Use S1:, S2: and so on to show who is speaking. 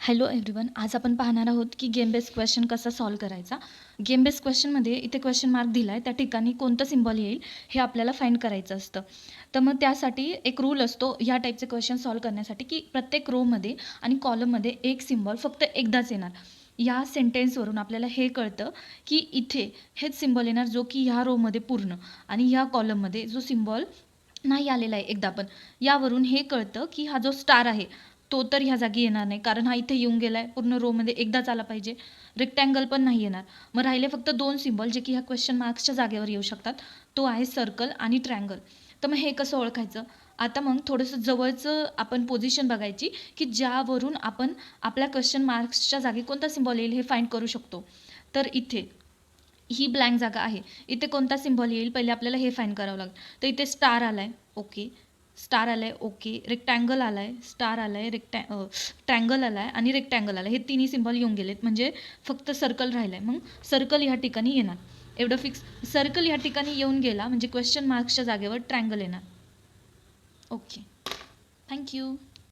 S1: Hello everyone, आज आपण पाहणार आहोत की गेम बेस्ड क्वेश्चन कसा सॉल्व करायचा. गेम बेस्ड क्वेश्चनमध्ये इथे क्वेश्चन मार्क दिला आहे, त्या ठिकाणी कोणतं सिम्बॉल येईल हे आपल्याला फाइंड करायचं असतं. तर मग त्यासाठी एक रूल असतो या टाईपचे क्वेश्चन सॉल्व करण्यासाठी की प्रत्येक रोमध्ये आणि कॉलममध्ये एक सिम्बॉल फक्त एकदाच येणार. या सेंटेन्सवरून आपल्याला हे कळतं की इथे हेच सिम्बॉल येणार जो की ह्या रोमध्ये पूर्ण आणि ह्या कॉलममध्ये जो सिम्बॉल नाही आलेला आहे एकदा पण. यावरून हे कळतं की हा जो स्टार आहे तो तर ह्या जागी येणार नाही, कारण हा इथे येऊन गेला आहे, पूर्ण रोमध्ये एकदाच आला पाहिजे. रेक्टँगल पण नाही येणार. मग राहिले फक्त दोन सिम्बॉल जे की ह्या क्वेश्चन मार्क्सच्या जागेवर येऊ शकतात. तो आहे सर्कल आणि ट्रँगल. तर मग हे कसं ओळखायचं? आता मग थोडंसं जवळचं आपण पोझिशन बघायची की ज्यावरून आपण आपल्या क्वेश्चन मार्क्सच्या जागी कोणता सिम्बॉल येईल हे फाइंड करू शकतो. तर इथे ही ब्लँक जागा आहे, इथे कोणता सिम्बॉल येईल पहिले आपल्याला हे फाइंड करावं लागेल. तर इथे स्टार आलाय, ओके. स्टार आलाय, ओके. रेक्टँगल आलाय, स्टार आलाय, ट्रँगल आलाय आणि रेक्टँगल आलाय. हे तिन्ही सिम्बॉल येऊन गेलेत, म्हणजे फक्त सर्कल राहिलाय. मग सर्कल ह्या ठिकाणी येणार, एवढं फिक्स. सर्कल ह्या ठिकाणी येऊन गेला म्हणजे क्वेश्चन मार्क्सच्या जागेवर ट्रँगल येणार. Okay, thank you.